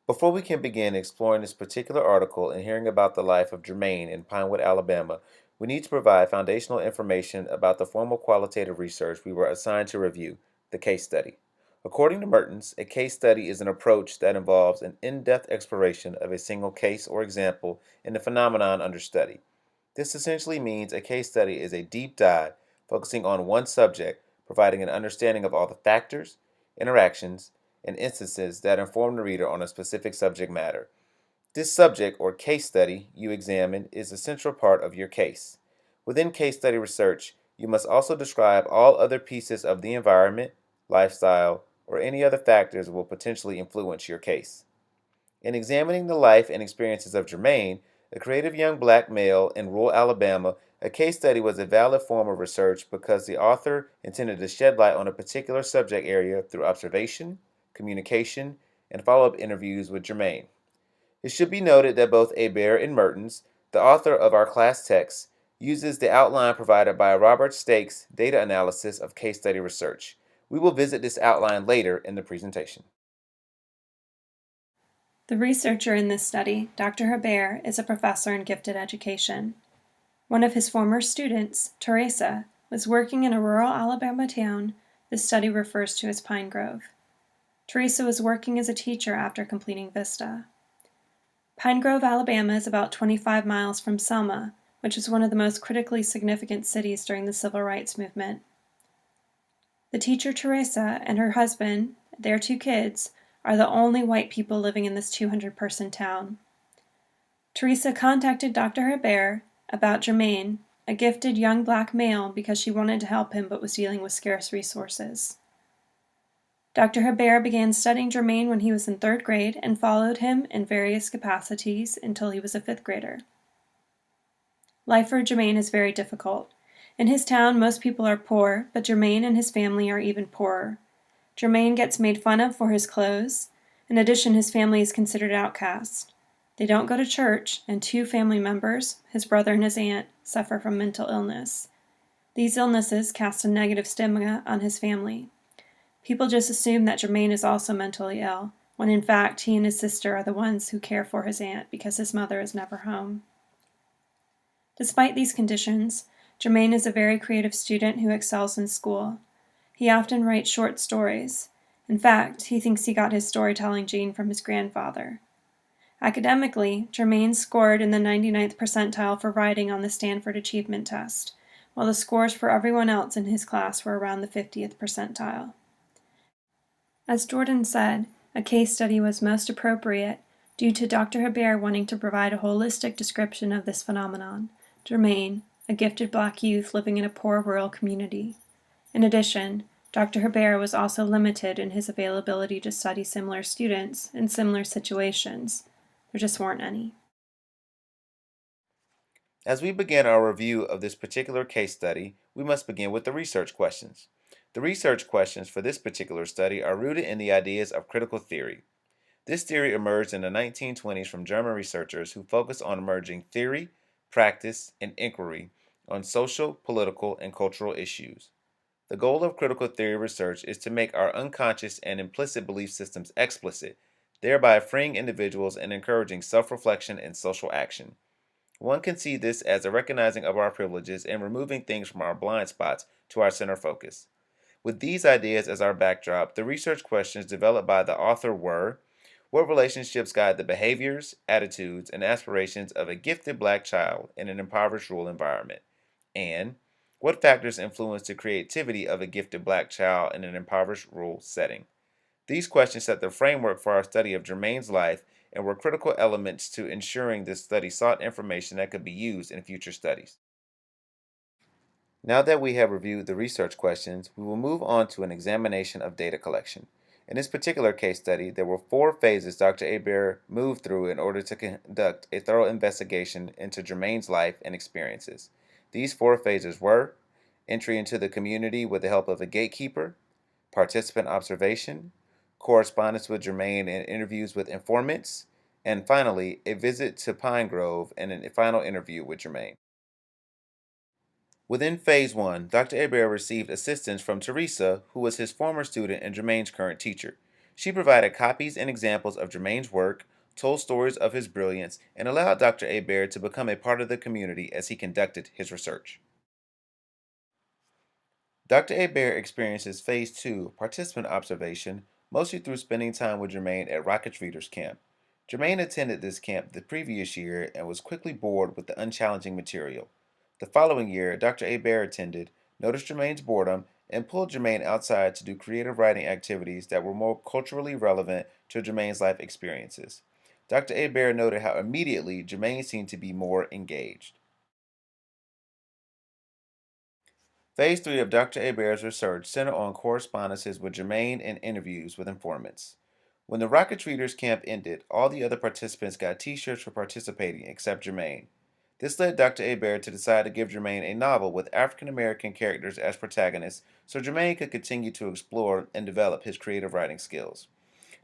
Before we can begin exploring this particular article and hearing about the life of Jermaine in Pinewood, Alabama, we need to provide foundational information about the formal qualitative research we were assigned to review, the case study. According to Mertens, a case study is an approach that involves an in-depth exploration of a single case or example in the phenomenon under study. This essentially means a case study is a deep dive focusing on one subject, providing an understanding of all the factors, interactions, and instances that inform the reader on a specific subject matter. This subject or case study you examine is a central part of your case. Within case study research, you must also describe all other pieces of the environment, lifestyle, or any other factors that will potentially influence your case. In examining the life and experiences of Jermaine, a creative young black male in rural Alabama, a case study was a valid form of research because the author intended to shed light on a particular subject area through observation, communication, and follow-up interviews with Jermaine. It should be noted that both Hebert and Mertens, the author of our class text, uses the outline provided by Robert Stake's data analysis of case study research. We will visit this outline later in the presentation. The researcher in this study, Dr. Hebert, is a professor in gifted education. One of his former students, Teresa, was working in a rural Alabama town this study refers to as Pine Grove. Teresa was working as a teacher after completing Vista. Pine Grove, Alabama is about 25 miles from Selma, which is one of the most critically significant cities during the Civil Rights Movement. The teacher Teresa and her husband, their 2 kids, are the only white people living in this 200-person town. Teresa contacted Dr. Hebert about Jermaine, a gifted young black male, because she wanted to help him but was dealing with scarce resources. Dr. Hebert began studying Jermaine when he was in 3rd grade and followed him in various capacities until he was a 5th grader. Life for Jermaine is very difficult. In his town, most people are poor, but Jermaine and his family are even poorer. Jermaine gets made fun of for his clothes. In addition, his family is considered outcast. They don't go to church, and 2 family members, his brother and his aunt, suffer from mental illness. These illnesses cast a negative stigma on his family. People just assume that Jermaine is also mentally ill, when in fact he and his sister are the ones who care for his aunt because his mother is never home. Despite these conditions, Jermaine is a very creative student who excels in school. He often writes short stories. In fact, he thinks he got his storytelling gene from his grandfather. Academically, Jermaine scored in the 99th percentile for writing on the Stanford Achievement Test, while the scores for everyone else in his class were around the 50th percentile. As Jordan said, a case study was most appropriate due to Dr. Hebert wanting to provide a holistic description of this phenomenon, Jermaine, a gifted black youth living in a poor rural community. In addition, Dr. Hebert was also limited in his availability to study similar students in similar situations. There just weren't any. As we begin our review of this particular case study, we must begin with the research questions. The research questions for this particular study are rooted in the ideas of critical theory. This theory emerged in the 1920s from German researchers who focused on merging theory, practice, and inquiry on social, political, and cultural issues. The goal of critical theory research is to make our unconscious and implicit belief systems explicit, thereby freeing individuals and encouraging self-reflection and social action. One can see this as a recognizing of our privileges and removing things from our blind spots to our center focus. With these ideas as our backdrop, the research questions developed by the author were: what relationships guide the behaviors, attitudes, and aspirations of a gifted black child in an impoverished rural environment? And what factors influence the creativity of a gifted black child in an impoverished rural setting? These questions set the framework for our study of Jermaine's life and were critical elements to ensuring this study sought information that could be used in future studies. Now that we have reviewed the research questions, we will move on to an examination of data collection. In this particular case study, there were 4 phases Dr. Hebert moved through in order to conduct a thorough investigation into Jermaine's life and experiences. These 4 phases were: entry into the community with the help of a gatekeeper, participant observation, correspondence with Jermaine and interviews with informants, and finally, a visit to Pine Grove and a final interview with Jermaine. Within Phase 1, Dr. Hebert received assistance from Teresa, who was his former student and Jermaine's current teacher. She provided copies and examples of Jermaine's work, told stories of his brilliance, and allowed Dr. Hebert to become a part of the community as he conducted his research. Dr. Hebert experiences Phase 2 participant observation mostly through spending time with Jermaine at Rocket Readers Camp. Jermaine attended this camp the previous year and was quickly bored with the unchallenging material. The following year, Dr. Hebert attended, noticed Jermaine's boredom, and pulled Jermaine outside to do creative writing activities that were more culturally relevant to Jermaine's life experiences. Dr. Hebert noted how immediately Jermaine seemed to be more engaged. Phase 3 of Dr. Hebert's research centered on correspondences with Jermaine and interviews with informants. When the Rocket Readers Camp ended, all the other participants got t-shirts for participating except Jermaine. This led Dr. Hebert to decide to give Jermaine a novel with African American characters as protagonists so Jermaine could continue to explore and develop his creative writing skills.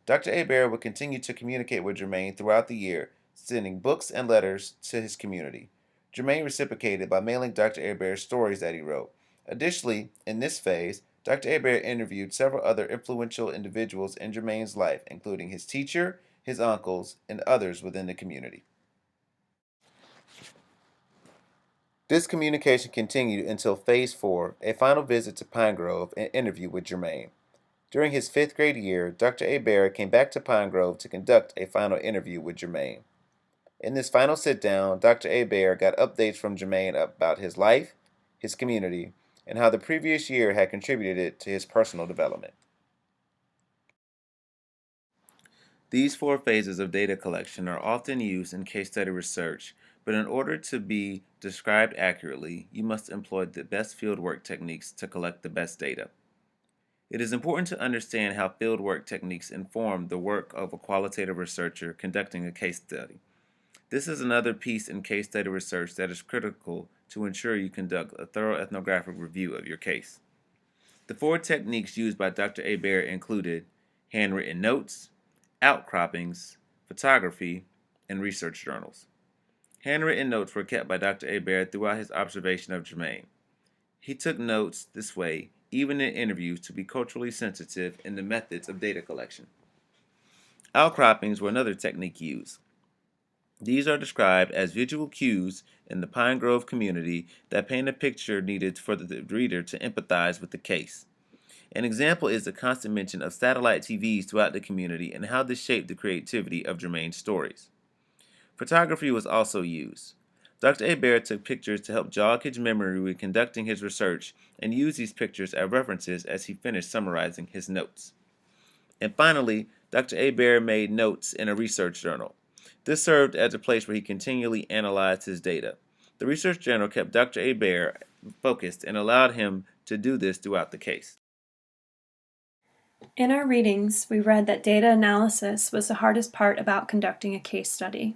Dr. Hebert would continue to communicate with Jermaine throughout the year, sending books and letters to his community. Jermaine reciprocated by mailing Dr. Hebert stories that he wrote. Additionally, in this phase, Dr. Hebert interviewed several other influential individuals in Jermaine's life, including his teacher, his uncles, and others within the community. This communication continued until Phase 4, a final visit to Pine Grove and interview with Jermaine. During his 5th grade year, Dr. Hebert came back to Pine Grove to conduct a final interview with Jermaine. In this final sit-down, Dr. Hebert got updates from Jermaine about his life, his community, and how the previous year had contributed to his personal development. These 4 phases of data collection are often used in case study research, but in order to be described accurately, you must employ the best fieldwork techniques to collect the best data. It is important to understand how fieldwork techniques inform the work of a qualitative researcher conducting a case study. This is another piece in case study research that is critical to ensure you conduct a thorough ethnographic review of your case. The 4 techniques used by Dr. Hebert included handwritten notes, outcroppings, photography, and research journals. Handwritten notes were kept by Dr. Hebert throughout his observation of Jermaine. He took notes this way, even in interviews, to be culturally sensitive in the methods of data collection. Outcroppings were another technique used. These are described as visual cues in the Pine Grove community that paint a picture needed for the reader to empathize with the case. An example is the constant mention of satellite TVs throughout the community and how this shaped the creativity of Jermaine's stories. Photography was also used. Dr. Hebert took pictures to help jog his memory when conducting his research and used these pictures as references as he finished summarizing his notes. And finally, Dr. Hebert made notes in a research journal. This served as a place where he continually analyzed his data. The research journal kept Dr. Hebert focused and allowed him to do this throughout the case. In our readings, we read that data analysis was the hardest part about conducting a case study.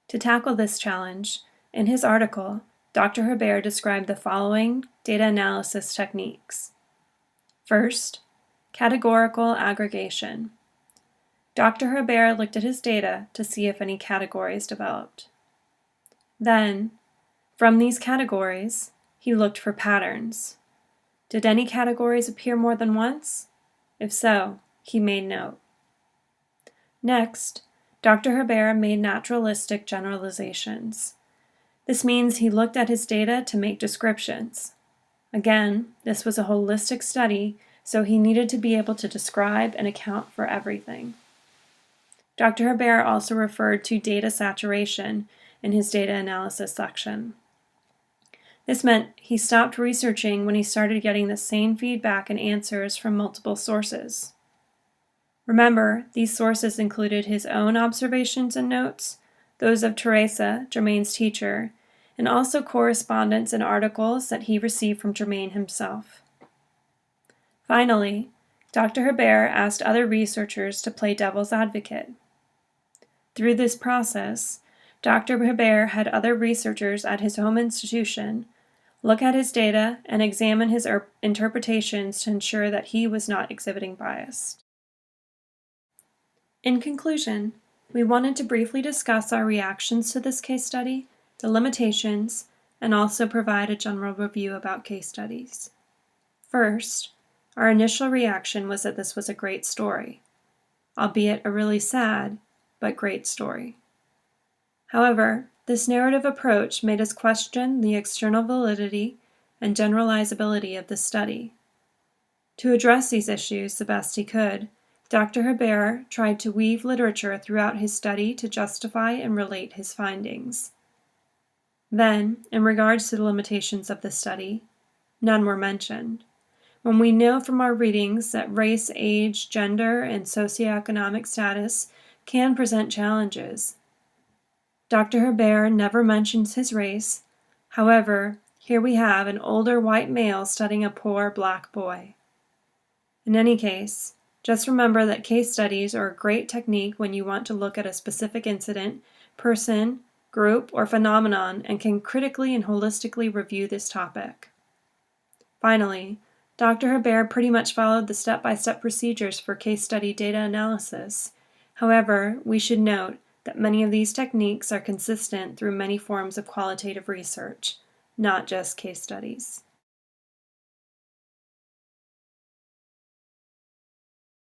To tackle this challenge, in his article, Dr. Hebert described the following data analysis techniques. First, categorical aggregation. Dr. Hebert looked at his data to see if any categories developed. Then, from these categories, he looked for patterns. Did any categories appear more than once? If so, he made note. Next, Dr. Hebert made naturalistic generalizations. This means he looked at his data to make descriptions. Again, this was a holistic study, so he needed to be able to describe and account for everything. Dr. Hebert also referred to data saturation in his data analysis section. This meant he stopped researching when he started getting the same feedback and answers from multiple sources. Remember, these sources included his own observations and notes, those of Teresa, Jermaine's teacher, and also correspondence and articles that he received from Jermaine himself. Finally, Dr. Hebert asked other researchers to play devil's advocate. Through this process, Dr. Hebert had other researchers at his home institution look at his data and examine his interpretations to ensure that he was not exhibiting bias. In conclusion, we wanted to briefly discuss our reactions to this case study, the limitations, and also provide a general review about case studies. First, our initial reaction was that this was a great story, albeit a really sad but great story. However, this narrative approach made us question the external validity and generalizability of the study. To address these issues the best he could, Dr. Hebert tried to weave literature throughout his study to justify and relate his findings. Then, in regards to the limitations of the study, none were mentioned. When we know from our readings that race, age, gender, and socioeconomic status can present challenges. Dr. Hebert never mentions his race. However, here we have an older white male studying a poor black boy. In any case, just remember that case studies are a great technique when you want to look at a specific incident, person, group, or phenomenon and can critically and holistically review this topic. Finally, Dr. Hebert pretty much followed the step-by-step procedures for case study data analysis. However, we should note that many of these techniques are consistent through many forms of qualitative research, not just case studies.